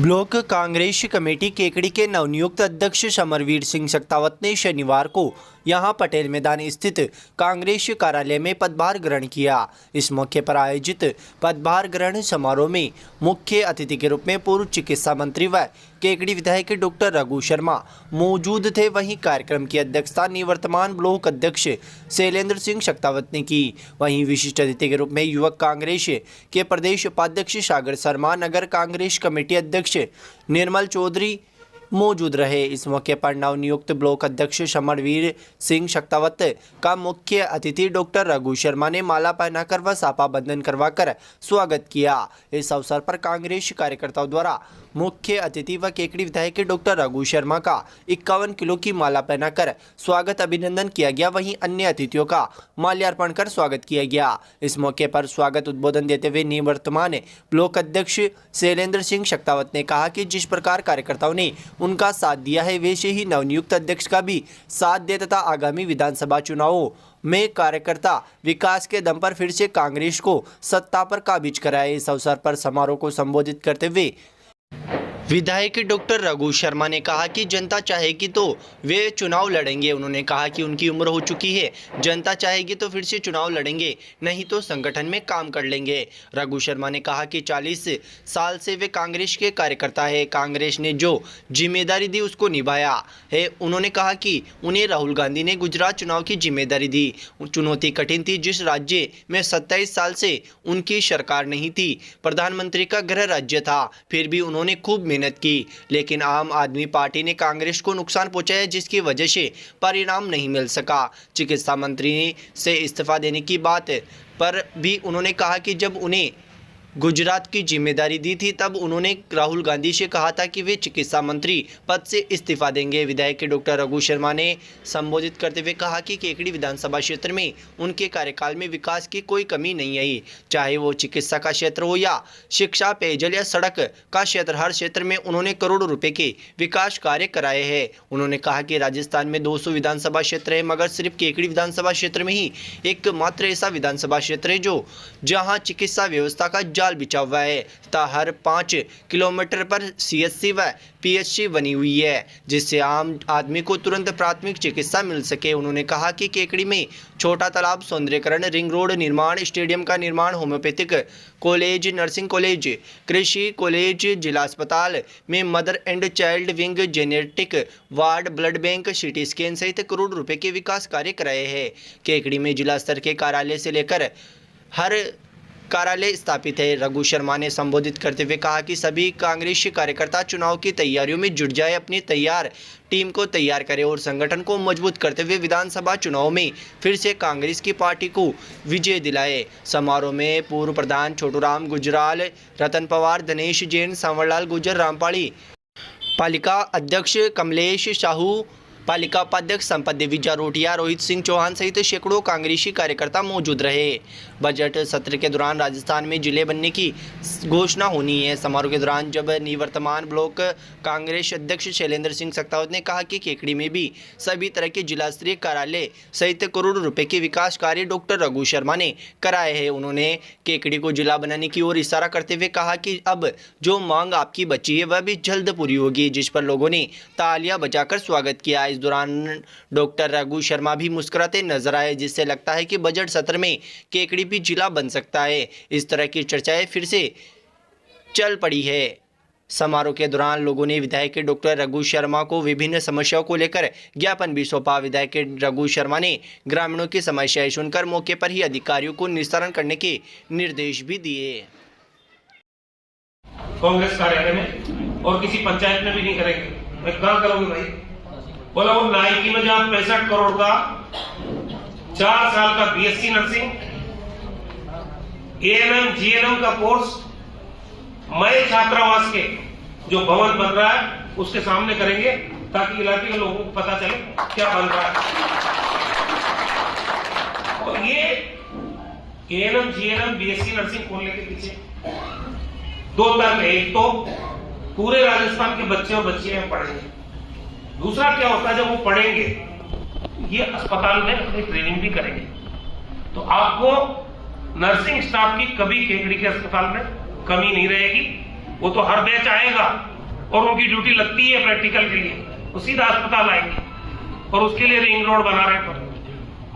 Block Congress committee Kekri के नवनियुक्त अध्यक्ष समरवीर सिंह शक्तावत ने शनिवार को यहां पटेल मैदान स्थित कांग्रेस कार्यालय में पदभार ग्रहण किया। इस मौके पर आयोजित पदभार ग्रहण समारोह में मुख्य अतिथि के रूप में पूर्व चिकित्सा मंत्री व केकड़ी विधायक डॉक्टर रघु शर्मा मौजूद थे। वहीं कार्यक्रम की अध्यक्षता निवर्तमान ब्लॉक अध्यक्ष शैलेंद्र सिंह शक्तावत ने की। वहीं विशिष्ट अतिथि के रूप में युवक कांग्रेस के प्रदेश उपाध्यक्ष सागर शर्मा, नगर कांग्रेस कमेटी अध्यक्ष निर्मल चौधरी मौजूद रहे। इस मौके पर नवनियुक्त ब्लॉक अध्यक्ष समरवीर सिंह शक्तावत का मुख्य अतिथि डॉक्टर रघु शर्मा ने माला पहनाकर व साफा बंधन करवाकर स्वागत किया। इस अवसर पर कांग्रेस कार्यकर्ताओं द्वारा मुख्य अतिथि व केकड़ी विधायक डॉक्टर रघु शर्मा का 51 किलो की माला पहनाकर स्वागत अभिनंदन किया गया। वहीं अन्य अतिथियों का माल्यार्पण कर स्वागत किया गया। इस मौके पर स्वागत उद्बोधन देते हुए निवर्तमान ब्लॉक अध्यक्ष शैलेंद्र सिंह शक्तावत ने कहा कि जिस प्रकार कार्यकर्ताओं ने उनका साथ दिया है वैसे ही नवनियुक्त अध्यक्ष का भी साथ दे तथा आगामी विधानसभा चुनावों में कार्यकर्ता विकास के दम पर फिर से कांग्रेस को सत्ता पर काबिज कराए। इस अवसर पर समारोह को संबोधित करते हुए विधायक डॉक्टर रघु शर्मा ने कहा कि जनता चाहेगी तो वे चुनाव लड़ेंगे। उन्होंने कहा कि उनकी उम्र हो चुकी है, जनता चाहेगी तो फिर से चुनाव लड़ेंगे, नहीं तो संगठन में काम कर लेंगे। रघु शर्मा ने कहा कि 40 साल से वे कांग्रेस के कार्यकर्ता है, कांग्रेस ने जो जिम्मेदारी दी उसको निभाया है। उन्होंने कहा कि उन्हें राहुल गांधी ने गुजरात चुनाव की जिम्मेदारी दी। चुनौती कठिन थी, जिस राज्य में 27 साल से उनकी सरकार नहीं थी, प्रधानमंत्री का गृह राज्य था, फिर भी उन्होंने खूब मेहनत की, लेकिन आम आदमी पार्टी ने कांग्रेस को नुकसान पहुंचाया, जिसकी वजह से परिणाम नहीं मिल सका। चिकित्सा मंत्री से इस्तीफा देने की बात पर भी उन्होंने कहा कि जब उन्हें गुजरात की जिम्मेदारी दी थी तब उन्होंने राहुल गांधी से कहा था कि वे चिकित्सा मंत्री पद से इस्तीफा देंगे। विधायक डॉक्टर रघु शर्मा ने संबोधित करते हुए कहा कि केकड़ी विधानसभा क्षेत्र में उनके कार्यकाल में विकास की कोई कमी नहीं आई, चाहे वो चिकित्सा का क्षेत्र हो या शिक्षा, पेयजल या सड़क का क्षेत्र, हर क्षेत्र में उन्होंने करोड़ों रुपये के विकास कार्य कराए हैं। उन्होंने कहा कि राजस्थान में 200 विधानसभा क्षेत्र है, मगर सिर्फ केकड़ी विधानसभा क्षेत्र में ही एकमात्र ऐसा विधानसभा क्षेत्र है जो जहाँ चिकित्सा व्यवस्था का जाल बिछा हुआ है तथा हर 5 किलोमीटर पर CHC व PHC बनी हुई है, जिससे आम आदमी को तुरंत प्राथमिक चिकित्सा मिल सके। उन्होंने कहा कि केकड़ी में छोटा तालाब सौंदर्यकरण, रिंग रोड निर्माण, स्टेडियम का निर्माण, होम्योपैथिक कॉलेज, नर्सिंग कॉलेज, कृषि कॉलेज, जिला अस्पताल में mother and child wing, genetic ward, blood bank, CT scan सहित करोड़ रुपए के विकास कार्य कराए हैं। केकड़ी में जिला स्तर के कार्यालय से लेकर हर कार्यालय स्थापित है। रघु शर्मा ने संबोधित करते हुए कहा कि सभी कांग्रेस कार्यकर्ता चुनाव की तैयारियों में जुट जाए, अपनी तैयार टीम को तैयार करें और संगठन को मजबूत करते हुए विधानसभा चुनाव में फिर से कांग्रेस की पार्टी को विजय दिलाए। समारोह में पूर्व प्रधान छोटूराम गुजराल, रतन पवार, दिनेश जैन, सांवरलाल गुर्जर, रामपाड़ी पालिका अध्यक्ष कमलेश साहू, पालिका उपाध्यक्ष संपत देवी जारोटिया, रोहित सिंह चौहान सहित सैकड़ों कांग्रेसी कार्यकर्ता मौजूद रहे। बजट सत्र के दौरान राजस्थान में जिले बनने की घोषणा होनी है। समारोह के दौरान जब निवर्तमान ब्लॉक कांग्रेस अध्यक्ष शैलेंद्र सिंह शक्तावत ने कहा कि केकड़ी में भी सभी तरह के जिला स्तरीय कार्यालय सहित करोड़ों रुपए के विकास कार्य डॉक्टर रघु शर्मा ने कराए हैं। उन्होंने केकड़ी को जिला बनाने की ओर इशारा करते हुए कहा कि अब जो मांग आपकी बची है वह भी जल्द पूरी होगी, जिस पर लोगों ने तालियां बजाकर स्वागत किया। इस दौरान डॉक्टर रघु शर्मा भी मुस्कुराते नजर आए, जिससे लगता है कि बजट सत्र में केकड़ी भी जिला बन सकता है। इस तरह की चर्चाएं फिर से चल पड़ी है। समारोह के दौरान लोगों ने विधायक डॉक्टर रघु शर्मा को विभिन्न समस्याओं को लेकर ज्ञापन भी सौंपा। विधायक रघु शर्मा ने ग्रामीणों की समस्याएं सुनकर मौके पर ही अधिकारियों को निस्तारण करने के निर्देश भी दिए। कांग्रेस कार्यालय में और किसी पंचायत में भी नहीं करेंगे। मैं कहां करोगे भाई? बोला वो नाइकी में जहां 65 करोड़ का 4 साल का BSc नर्सिंग, ANM GNM का कोर्स, नए छात्रावास के जो भवन बन रहा है उसके सामने करेंगे, ताकि इलाके के लोगों को पता चले क्या बन रहा है। और ये ANM GNM BSc नर्सिंग खोलने के पीछे 2 तर्क है। एक तो पूरे राजस्थान के बच्चे और बच्चियां पढ़ेंगे, दूसरा क्या होता है जब वो पढ़ेंगे ये अस्पताल में अपनी ट्रेनिंग भी करेंगे, तो आपको नर्सिंग स्टाफ की कभी केकड़ी के अस्पताल में कमी नहीं रहेगी। वो तो हर बैच आएगा, और उनकी ड्यूटी लगती है प्रैक्टिकल के लिए, वो सीधा अस्पताल आएंगे और उसके लिए रिंग रोड बना रहे हैं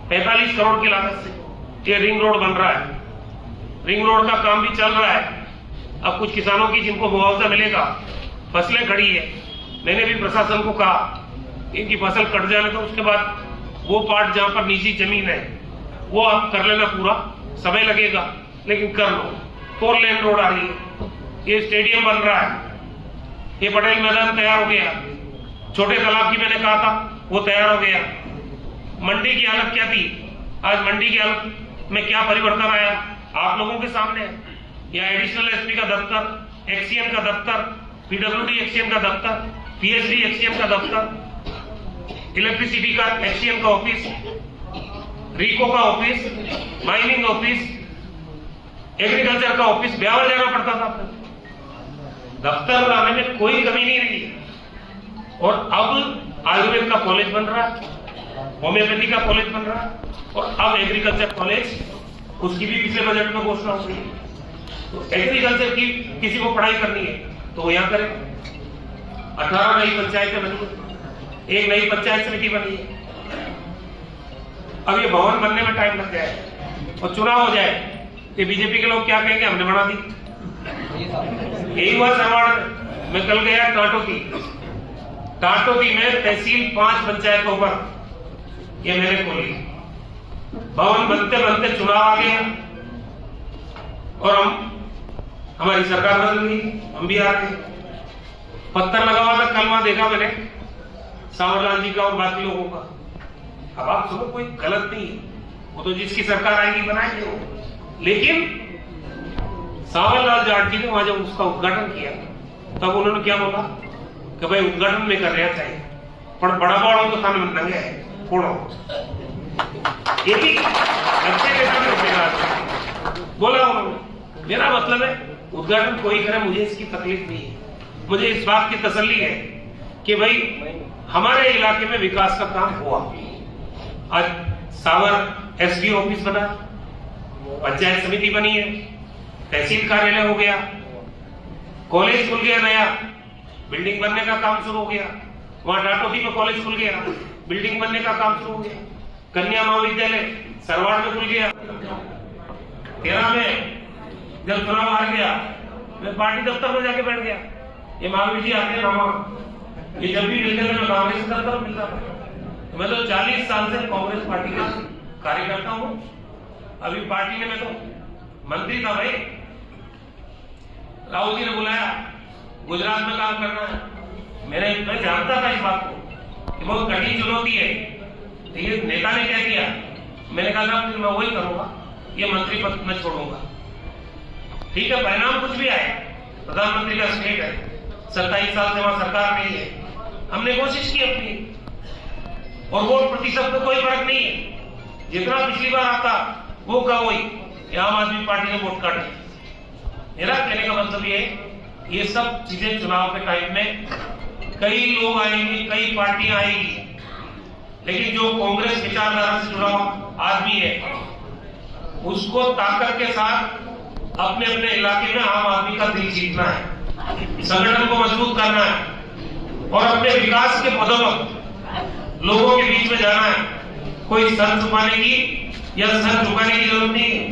45 करोड़ की लागत से ये रिंग रोड बन रहा है। रिंग रोड का काम भी चल रहा है। अब कुछ किसानों की जिनको मुआवजा मिलेगा, फसलें खड़ी है, मैंने भी प्रशासन को कहा इनकी फसल कट जाने तो उसके बाद वो पार्ट जहां पर निजी जमीन है वो आप कर लेना, पूरा समय लगेगा लेकिन कर लो। 4 लेन रोड आ रही है, ये स्टेडियम बन रहा है, ये पटेल मैदान तैयार हो गया, छोटे तालाब की मैंने कहा था वो तैयार हो गया। मंडी की हालत क्या थी, आज मंडी की हालत में क्या परिवर्तन आया आप लोगों के सामने है। यहाँ एडिशनल एसपी का दफ्तर, एक्सीएम का दफ्तर, पीडब्ल्यूडी एक्सीएम का दफ्तर, पीएचडी एक्सीएम का दफ्तर, इलेक्ट्रिसिटी का एक्सीएम का ऑफिस, रीको का ऑफिस, माइनिंग ऑफिस, एग्रीकल्चर का ऑफिस, ब्यावर जाना पड़ता था। दफ्तर लाने में कोई कमी नहीं रही है। और अब आयुर्वेद का कॉलेज बन रहा है, होम्योपैथी का कॉलेज बन रहा है और अब एग्रीकल्चर कॉलेज, उसकी भी पिछले बजट में घोषणा हो गई। तो एग्रीकल्चर की किसी को पढ़ाई करनी है तो वो यहाँ करें। 18 नई पंचायतें बनी, एक नई पंचायत समिति बनी है। अब ये भवन बनने में टाइम लग जाए और चुनाव हो जाए तो बीजेपी के लोग क्या कहेंगे, हमने बना दी। यही हुआ सरवाड़ में कल गया टाटोती में तहसील 5 पंचायतों पर ये मैंने खोली। भवन बनते बनते चुनाव आ गया और हमारी सरकार बदल गई, हम भी आ गए। पत्थर लगा हुआ था, कल वहां देखा मैंने सांवरलाल जी का और बाकी लोगों का। अब आप सुनो, कोई गलत नहीं है, वो तो जिसकी सरकार आएगी बनाएंगे वो। लेकिन सांवरलाल जाट जी ने वहां जब उसका उद्घाटन किया तब उन्होंने क्या बोला कि भाई उद्घाटन में कर रहा चाहिए पर बड़ा बड़ा तो खाने में नंगे है फोड़ो। ये भी अच्छे नेता ने बोला उन्होंने। मेरा मतलब है उद्घाटन कोई करे, मुझे इसकी तकलीफ नहीं है। मुझे इस बात की तसल्ली है कि भाई हमारे इलाके में विकास का काम हुआ। आज सावर एसडी ऑफिस बना, पंचायत समिति बनी है, तहसील कार्यालय हो गया, कॉलेज खुल गया, नया बिल्डिंग बनने का काम शुरू हो गया। वहां टाटोती में कॉलेज खुल गया, बिल्डिंग बनने का काम शुरू हो गया। कन्या महाविद्यालय सरवाड़ में खुल गया। 13 में जब चुनाव हार गया मैं पार्टी दफ्तर में जाके बैठ गया। ये महावीर जी आते हैं नामा, ये जब भी मिलते थे मैं कांग्रेस दफ्तर मिलता था। तो मैं तो 40 साल से कांग्रेस पार्टी का कार्यकर्ता हूं। अभी पार्टी ने, मैं तो मंत्री था भाई, राहुल जी ने बुलाया गुजरात में काम करना है। मैं जानता था इस बात को कि बहुत कठिन चुनौती है। तो ये नेता ने क्या किया, मैंने कहा था फिर मैं वही करूंगा, ये मंत्री पद में छोड़ूंगा। ठीक है, परिणाम कुछ भी आए, प्रधानमंत्री का स्टेट है, 27 साल से वहां सरकार नहीं है, हमने कोशिश की अपनी और वोट प्रतिशत में कोई फर्क नहीं है। जितना पिछली बार आता वो का वही आम आदमी पार्टी ने वोट काटे। मेरा कहने का मतलब ये सब चीजें चुनाव के टाइम में कई लोग आएंगे, कई पार्टियां आएंगी, लेकिन जो कांग्रेस विचारधारा से जुड़ा आदमी है उसको ताकत के साथ अपने अपने इलाके में आम आदमी का दिल जीतना है, संगठन को मजबूत करना है और अपने विकास के पदों पर लोगों के बीच में जाना है। कोई सर झुकाने की या सर झुकाने की जरूरत नहीं है।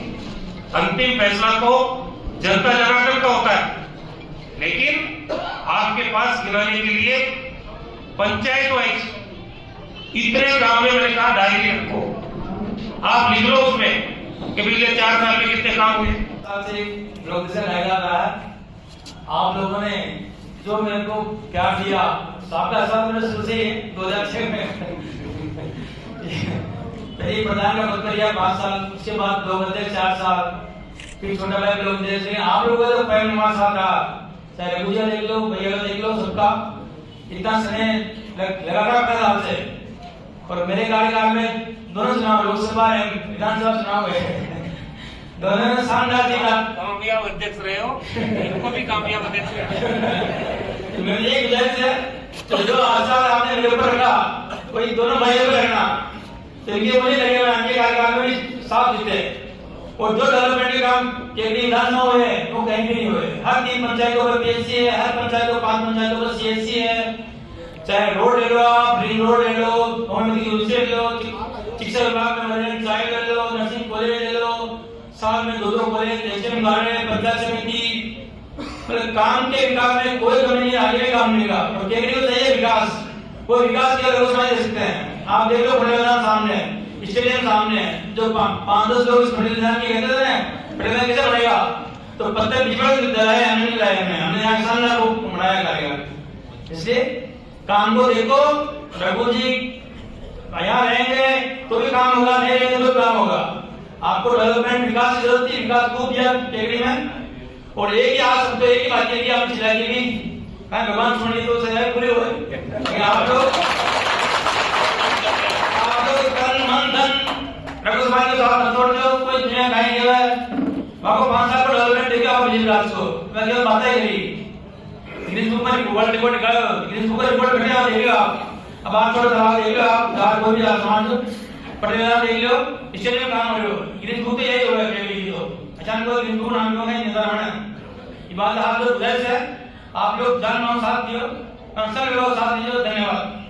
अंतिम फैसला तो जनता जनार्दन का होता है, लेकिन आपके पास गिनाने के लिए पंचायत वाइज इतने काम में मैंने कहा डायरी रखो, आप लिख लो उसमें कि पिछले 4 साल में कितने काम हुए। आप लोगों ने जो मेरे को क्या दिया, आपका साथ मैंने शुरू से 2006 में पहले प्रधान का पद लिया 5 साल, उसके बाद 4 साल, फिर छोटा भाई लोग जैसे आप लोगों का तो पहले 9 साल रहा, चाहे रघुजा देख लो, भैया देख लो, सबका इतना समय लगातार कर रहा से। और मेरे कार्यकाल में दोनों चुनाव, लोकसभा एवं विधानसभा चुनाव हुए, दोनों में शानदार जीता। कामयाब अध्यक्ष रहे हो, इनको भी कामयाब अध्यक्ष रहे। मेरी एक गुजारिश है, तो जो आचार आपने मेरे ऊपर रखा वही दोनों भाइयों पर रखना, तो ये मुझे लगेगा आपके कार्यकाल में भी साथ जीते। और जो डेवलपमेंट के काम केकड़ी विधान में हुए वो कहीं भी नहीं हुए। हर 3 पंचायतों पर पीएचसी है, हर पंचायतों 5 पंचायतों पर सीएचसी है। चाहे रोड ले लो आप, रिंग रोड ले लो, होमियोपैथी यूनिवर्सिटी ले लो, शिक्षा विभाग में मदरसा चाइल्ड ले लो, नर्सिंग कॉलेज ले लो, साल में 2 कॉलेज, एचएम गार्डन, पंचायत समिति, मतलब काम के विकास में कोई कमी नहीं, आगे भी काम मिलेगा। और केकड़ी को चाहिए विकास, वो विकास के रोजगार दे सकते हैं। आप देख लो पटेल मैदान सामने, स्टेडियम सामने, जो 5-10 लोग इस पटेल मैदान के कहते थे पटेल मैदान कैसे बनेगा, तो पत्थर बिछड़ दिलाए हमने लगाए, हमने यहाँ किसान को बनाया करेगा। इसलिए काम को देखो, रघु जी यहाँ रहेंगे तो भी काम होगा, नहीं रहेंगे तो भी काम होगा। आपको डेवलपमेंट विकास की जरूरत थी, विकास खूब दिया टेकड़ी में। और एक ही आज सबको एक ही बात कही आप चिल्ला की भी भगवान सुनी तो सजाए पूरे हो। आप लोग कल मन धन रघु समाज के साथ छोड़ दो, कोई दुनिया कहीं गया है आपको 5 साल का डेवलपमेंट देगा आप बिजली को, मैं केवल बातें ही करी गिनीज बुक में वर्ल्ड रिकॉर्ड निकालो, गिनीज बुक का रिकॉर्ड बैठे आप देखिएगा। अब आप थोड़ा सा देख लो, आप जहाँ कोई भी समाज पटेला देख लो, स्टेट में काम हो रहे हो, गिनीज बुक तो यही होगा केवल तो अचानक कोई गिनीज बुक नाम लोग नहीं नजर आना। ये बात आप लोग जैसे है, आप लोग जान मानो साथ दियो, कंसर्न लोग साथ दीजिए। धन्यवाद।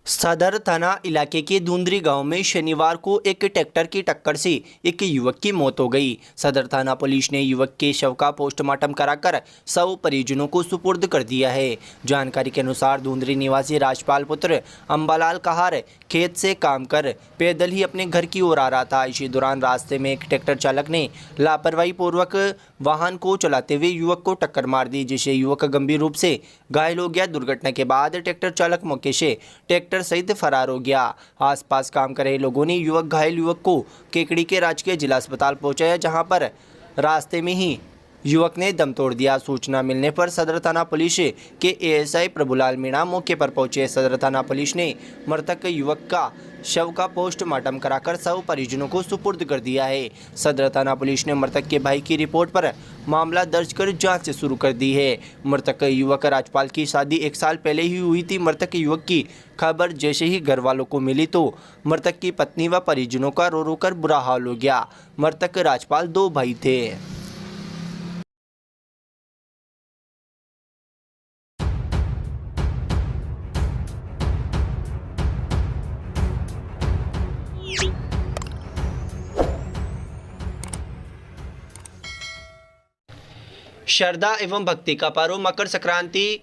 सदर थाना इलाके के धुंदरी गांव में शनिवार को एक ट्रैक्टर की टक्कर से एक युवक की मौत हो गई। सदर थाना पुलिस ने युवक के शव का पोस्टमार्टम कराकर शव परिजनों को सुपुर्द कर दिया है। जानकारी के अनुसार धुंदरी निवासी राजपाल पुत्र अंबालाल कहार खेत से काम कर पैदल ही अपने घर की ओर आ रहा था। इसी दौरान रास्ते में एक ट्रैक्टर चालक ने लापरवाही पूर्वक वाहन को चलाते हुए युवक को टक्कर मार दी, जिससे युवक गंभीर रूप से घायल हो गया। दुर्घटना के बाद ट्रैक्टर चालक मौके से ट्रैक्टर सहित फरार हो गया। आसपास काम कर रहे लोगों ने घायल युवक को केकड़ी के राजकीय जिला अस्पताल पहुंचाया, जहां पर रास्ते में ही युवक ने दम तोड़ दिया। सूचना मिलने पर सदर थाना पुलिस के एएसआई प्रभुलाल मीणा मौके पर पहुंचे। सदर थाना पुलिस ने मृतक युवक का शव का पोस्टमार्टम कराकर शव परिजनों को सुपुर्द कर दिया है। सदर थाना पुलिस ने मृतक के भाई की रिपोर्ट पर मामला दर्ज कर जांच शुरू कर दी है। मृतक युवक राजपाल की शादी 1 साल पहले ही हुई थी। मृतक युवक की खबर जैसे ही घर वालों को मिली तो मृतक की पत्नी व परिजनों का रो रो कर बुरा हाल हो गया। मृतक राजपाल 2 भाई थे। श्रद्धा एवं भक्ति का पर्व मकर संक्रांति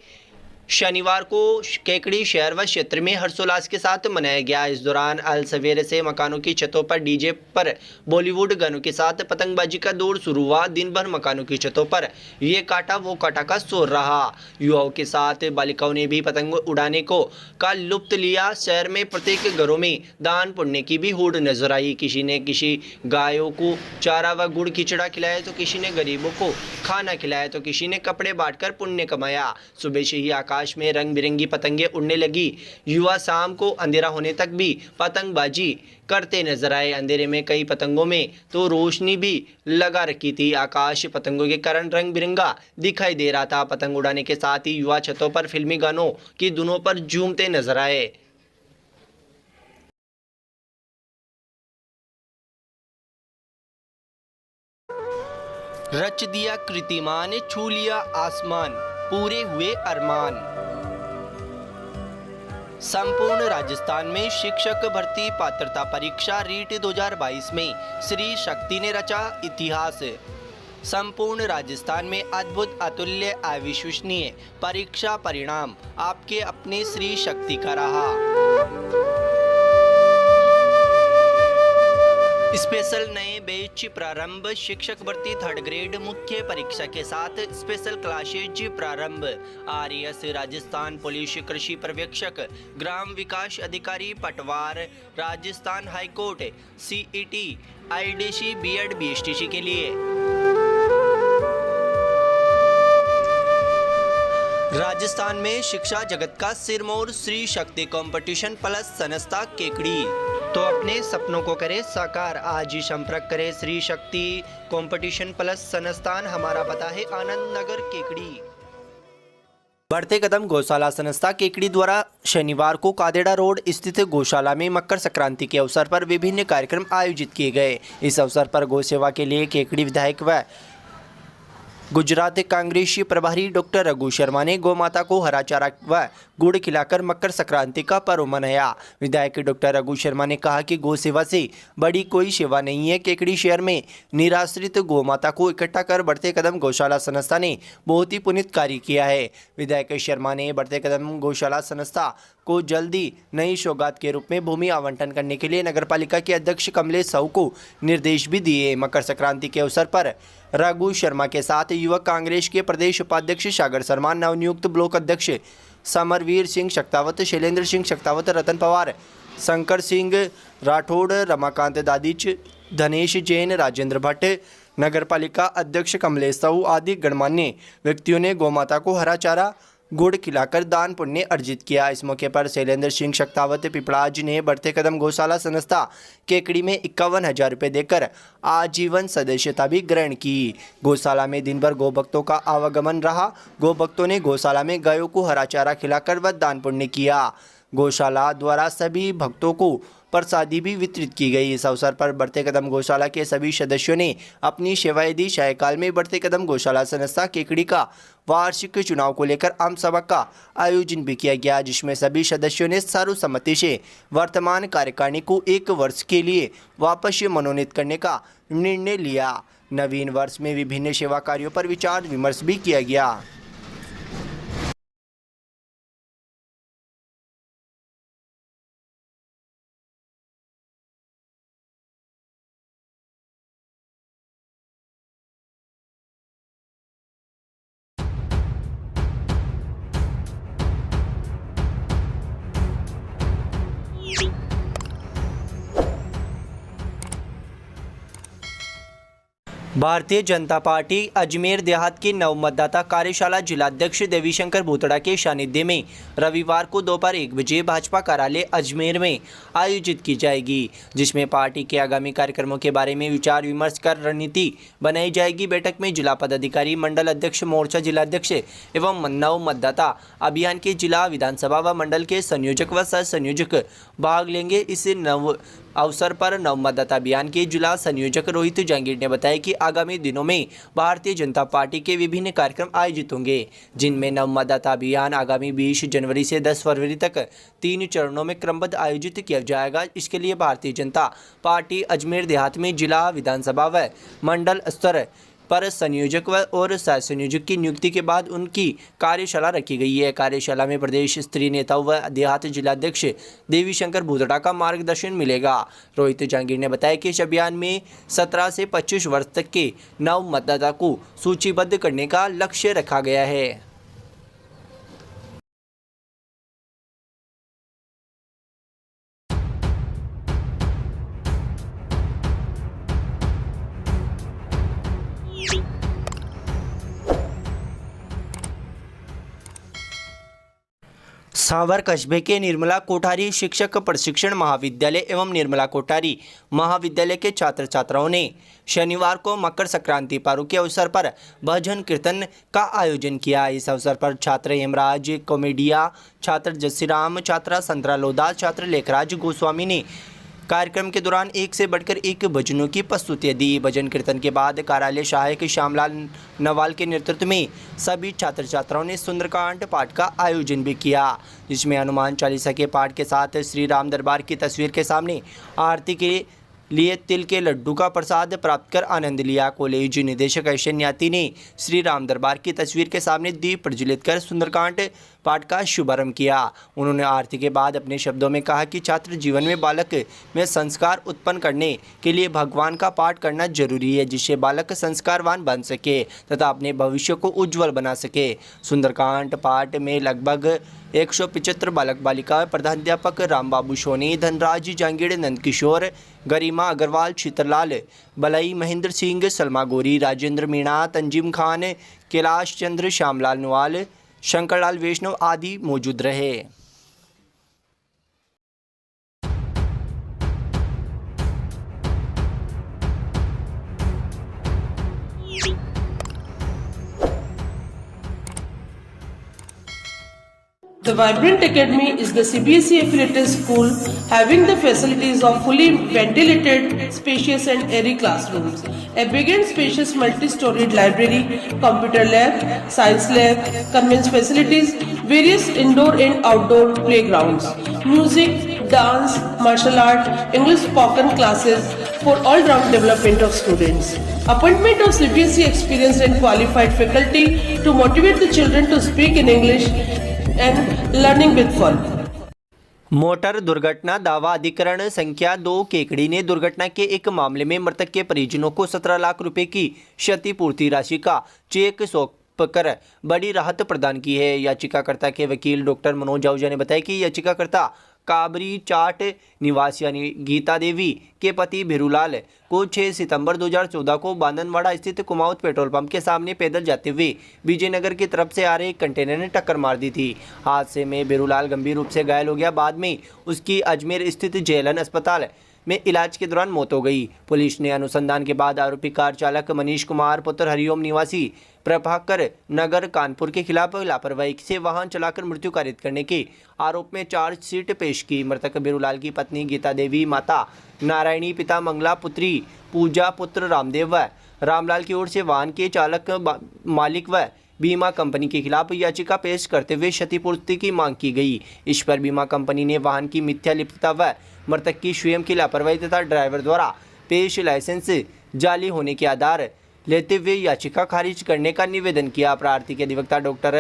शनिवार को केकड़ी शहर व क्षेत्र में हर्षोल्लास के साथ मनाया गया। इस दौरान अल सवेरे से मकानों की छतों पर डीजे पर बॉलीवुड गानों के साथ पतंगबाजी का दौर शुरू हुआ। दिन भर मकानों की छतों पर ये काटा वो काटा का शोर रहा। युवाओं के साथ बालिकाओं ने भी पतंग उड़ाने का लुत्फ लिया। शहर में प्रत्येक घरों में दान पुण्य की भी होड़ नजर आई। किसी ने किसी गायों को चारा व गुड़ खिचड़ा खिलाया तो किसी ने गरीबों को खाना खिलाया तो किसी ने कपड़े बांटकर पुण्य कमाया। सुबह से ही आकाश में रंग बिरंगी पतंगे उड़ने लगी। युवा शाम को अंधेरा होने तक भी पतंगबाजी करते नजर आए। अंधेरे में कई पतंगों में तो रोशनी भी लगा रखी थी। आकाश पतंगों के कारण रंग बिरंगा दिखाई दे रहा था। पतंग उड़ाने के साथ ही युवा छतों पर फिल्मी गानों की धुनों पर झूमते नजर आए। रच दिया कीर्तिमान, छू लिया आसमान, पूरे हुए अरमान। संपूर्ण राजस्थान में शिक्षक भर्ती पात्रता परीक्षा रीट 2022 में श्री शक्ति ने रचा इतिहास। संपूर्ण राजस्थान में अद्भुत, अतुल्य, अविश्वसनीय परीक्षा परिणाम आपके अपने श्री शक्ति का रहा। स्पेशल नए बैच प्रारंभ। शिक्षक भर्ती 3rd ग्रेड मुख्य परीक्षा के साथ स्पेशल क्लासेज प्रारंभ। आरएएस राजस्थान पुलिस कृषि पर्यवेक्षक, ग्राम विकास अधिकारी पटवार, Rajasthan high court, CET, IDC, BEd, BSTC के लिए। राजस्थान में शिक्षा जगत का सिरमौर श्री शक्ति कंपटीशन प्लस संस्था केकड़ी। तो अपने सपनों को करे साकार। आज ही संपर्क करें श्री शक्ति कंपटीशन प्लस संस्थान। हमारा पता है आनंद नगर केकड़ी। बढ़ते कदम गौशाला संस्था केकड़ी द्वारा शनिवार को कादेड़ा रोड स्थित गौशाला में मकर संक्रांति के अवसर पर विभिन्न कार्यक्रम आयोजित किए गए। इस अवसर पर गौ सेवा के लिए केकड़ी विधायक व गुजरात कांग्रेसी प्रभारी डॉक्टर रघु शर्मा ने गौ माता को हरा चारा व गुड़ खिलाकर मकर संक्रांति का पर्व मनाया। विधायक डॉक्टर रघु शर्मा ने कहा कि गौ सेवा से बड़ी कोई सेवा नहीं है। केकड़ी शहर में निराश्रित गौ माता को इकट्ठा कर बढ़ते कदम गौशाला संस्था ने बहुत ही पुनीत कार्य किया है। विधायक शर्मा ने बढ़ते कदम गौशाला संस्था को जल्दी नई सौगात के रूप में भूमि आवंटन करने के लिए नगरपालिका के अध्यक्ष कमलेश साहू को निर्देश भी दिए। मकर संक्रांति के अवसर पर रघु शर्मा के साथ युवक कांग्रेस के प्रदेश उपाध्यक्ष सागर शर्मा, नवनियुक्त ब्लॉक अध्यक्ष समरवीर सिंह शक्तावत, शैलेंद्र सिंह शक्तावत, रतन पवार, शंकर सिंह राठौड़, रमाकांत दादिच, धनेश जैन, राजेंद्र भट्ट, नगरपालिका अध्यक्ष कमलेश साहू आदि गणमान्य व्यक्तियों ने गौमाता को हरा चारा गुड़ खिलाकर दान पुण्य अर्जित किया। इस मौके पर शैलेंद्र सिंह शक्तावत पिपड़ाज ने बढ़ते कदम गौशाला संस्था केकड़ी में 51,000 रुपये देकर आजीवन सदस्यता भी ग्रहण की। गौशाला में दिन भर गौ भक्तों का आवागमन रहा। गौ भक्तों ने गौशाला में गायों को हरा चारा खिलाकर व दान पुण्य किया। गौशाला द्वारा सभी भक्तों को प्रसादी भी वितरित की गई। इस अवसर पर बढ़ते कदम गौशाला के सभी सदस्यों ने अपनी सेवाएं दी। शायकाल में बढ़ते कदम गौशाला संस्था केकड़ी का वार्षिक चुनाव को लेकर आम सभा का आयोजन भी किया गया, जिसमें सभी सदस्यों ने सर्वसम्मति से वर्तमान कार्यकारिणी को 1 वर्ष के लिए वापस मनोनीत करने का निर्णय लिया। नवीन वर्ष में विभिन्न सेवा कार्यों पर विचार विमर्श भी किया गया। भारतीय जनता पार्टी अजमेर देहात की नव मतदाता कार्यशाला जिलाध्यक्ष देवीशंकर भूतड़ा के सानिध्य में रविवार को दोपहर 1 बजे भाजपा कार्यालय अजमेर में आयोजित की जाएगी, जिसमें पार्टी के आगामी कार्यक्रमों के बारे में विचार विमर्श कर रणनीति बनाई जाएगी। बैठक में जिला पदाधिकारी, मंडल अध्यक्ष, मोर्चा जिलाध्यक्ष एवं नव मतदाता अभियान के जिला, विधानसभा व मंडल के संयोजक व सह संयोजक भाग लेंगे। इस नव अवसर पर नव मतदाता अभियान के जिला संयोजक रोहित जहांगीर ने बताया कि आगामी दिनों में भारतीय जनता पार्टी के विभिन्न कार्यक्रम आयोजित होंगे, जिनमें नव मतदाता अभियान आगामी 20 जनवरी से 10 फरवरी तक 3 चरणों में क्रमबद्ध आयोजित किया जाएगा। इसके लिए भारतीय जनता पार्टी अजमेर देहात में जिला, विधानसभा व मंडल स्तर पर संयोजक और सह संयोजक की नियुक्ति के बाद उनकी कार्यशाला रखी गई है। कार्यशाला में प्रदेश स्तरीय नेताओं व देहात जिलाध्यक्ष देवीशंकर भूतड़ा का मार्गदर्शन मिलेगा। रोहित जहांगीर ने बताया कि इस अभियान में 17 से 25 वर्ष तक के नव मतदाता को सूचीबद्ध करने का लक्ष्य रखा गया है। सांवर कस्बे के निर्मला कोठारी शिक्षक प्रशिक्षण महाविद्यालय एवं निर्मला कोठारी महाविद्यालय के छात्र छात्राओं ने शनिवार को मकर संक्रांति पर्व के अवसर पर भजन कीर्तन का आयोजन किया। इस अवसर पर छात्र हेमराज कॉमेडिया, छात्र जसीराम, छात्रा संतरा लोधा, छात्र लेखराज गोस्वामी ने कार्यक्रम के दौरान एक से बढ़कर एक भजनों की प्रस्तुतियाँ दी। भजन कीर्तन के बाद कार्यालय सहायक श्यामलाल नवाल के नेतृत्व में सभी छात्र छात्राओं ने सुंदरकांड पाठ का आयोजन भी किया, जिसमें हनुमान चालीसा के पाठ के साथ श्री राम दरबार की तस्वीर के सामने आरती के लिए तिल के लड्डू का प्रसाद प्राप्त कर आनंद लिया। कॉलेज निदेशक ऐश्वर्याती ने श्री राम दरबार की तस्वीर के सामने दीप प्रज्वलित कर सुंदरकांड पाठ का शुभारंभ किया। उन्होंने आरती के बाद अपने शब्दों में कहा कि छात्र जीवन में बालक में संस्कार उत्पन्न करने के लिए भगवान का पाठ करना जरूरी है, जिससे बालक संस्कारवान बन सके तथा अपने भविष्य को उज्जवल बना सके। सुंदरकांड पाठ में लगभग 175 बालक बालिका, प्रधानाध्यापक रामबाबू सोनी, धनराज जहांगीर, नंदकिशोर, गरिमा अग्रवाल, शीतरलाल बलई, महेंद्र सिंह, सलमा गोरी, राजेंद्र मीणा, तंजीम खान, कैलाश चंद्र, श्यामलाल नवाल, शंकरलाल वैष्णव आदि मौजूद रहे। The Vibrant Academy is the CBSE affiliated school having the facilities of fully ventilated, spacious and airy classrooms, a big and spacious multi-storied library, computer lab, science lab, convents facilities, various indoor and outdoor playgrounds, music, dance, martial art, English spoken classes for all-round development of students. Appointment of CBSE experienced and qualified faculty to motivate the children to speak in English and learning with fun. Motor दुर्घटना दावा अधिकरण संख्या 2 केकड़ी ने दुर्घटना के एक मामले में मृतक के परिजनों को 17 लाख रुपए की क्षतिपूर्ति राशि का चेक सौंपकर बड़ी राहत प्रदान की है। याचिकाकर्ता के वकील डॉक्टर मनोज आहूजा ने बताया कि याचिकाकर्ता काबरी चाट निवासी यानी गीता देवी के पति भिरूलाल को 6 सितंबर 2014 को बांदनवाड़ा स्थित कुमाऊत पेट्रोल पंप के सामने पैदल जाते हुए विजयनगर की तरफ से आ रहे एक कंटेनर ने टक्कर मार दी थी। हादसे में भिरूलाल गंभीर रूप से घायल हो गया। बाद में उसकी अजमेर स्थित जेलन अस्पताल में इलाज के दौरान मौत हो गई। पुलिस ने अनुसंधान के बाद आरोपी कार चालक मनीष कुमार पुत्र हरिओम निवासी प्रभाकर नगर कानपुर के खिलाफ लापरवाही से वाहन चलाकर मृत्यु कारित करने के आरोप में चार्जशीट पेश की। मृतक भिरूलाल की पत्नी गीता देवी, माता नारायणी, पिता मंगला, पुत्री पूजा, पुत्र रामदेव व रामलाल की ओर से वाहन के चालक, मालिक व बीमा कंपनी के खिलाफ याचिका पेश करते हुए क्षतिपूर्ति की मांग की गई। इस पर बीमा कंपनी ने वाहन की मिथ्या लिप्तता व मृतक की स्वयं की लापरवाही तथा ड्राइवर द्वारा पेश लाइसेंस जाली होने के आधार लेते हुए याचिका खारिज करने का निवेदन किया। प्रार्थी के अधिवक्ता डॉक्टर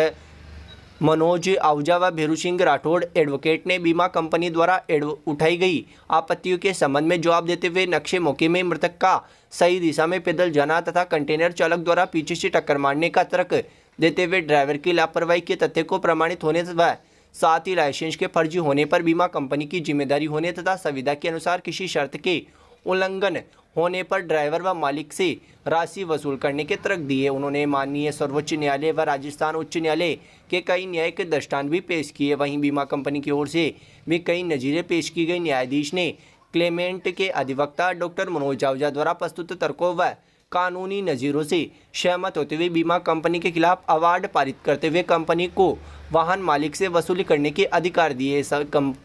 मनोज आहूजा व भेरू सिंह राठौड़ एडवोकेट ने बीमा कंपनी द्वारा उठाई गई आपत्तियों के संबंध में जवाब देते हुए नक्शे मौके में मृतक का सही दिशा में पैदल जाना तथा कंटेनर चालक द्वारा पीछे से टक्कर मारने का तर्क देते हुए ड्राइवर की लापरवाही के तथ्य को प्रमाणित होने व साथ ही लाइसेंस के फर्जी होने पर बीमा कंपनी की जिम्मेदारी होने तथा संविदा के अनुसार किसी शर्त के उल्लंघन होने पर ड्राइवर व मालिक से राशि वसूल करने के तर्क दिए। उन्होंने माननीय सर्वोच्च न्यायालय व राजस्थान उच्च न्यायालय के कई न्यायिक दृष्टांत भी पेश किए। वहीं बीमा कंपनी की ओर से भी कई नज़ीरें पेश की गई। न्यायाधीश ने क्लेमेंट के अधिवक्ता डॉक्टर मनोज आहूजा द्वारा प्रस्तुत तर्कों व कानूनी नज़ीरों से सहमत होते हुए बीमा कंपनी के खिलाफ अवार्ड पारित करते हुए कंपनी को वाहन मालिक से वसूली करने के अधिकार दिए।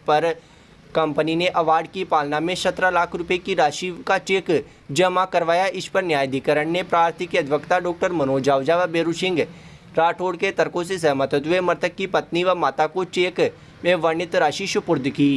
पर कंपनी ने अवार्ड की पालना में 17 लाख रुपए की राशि का चेक जमा करवाया। इस पर न्यायाधिकरण ने प्रार्थी के अधिवक्ता डॉक्टर मनोज आहूजा व भेरू सिंह राठौड़ के तर्कों से सहमत होते हुए मृतक की पत्नी व माता को चेक में वर्णित राशि सुपुर्द की।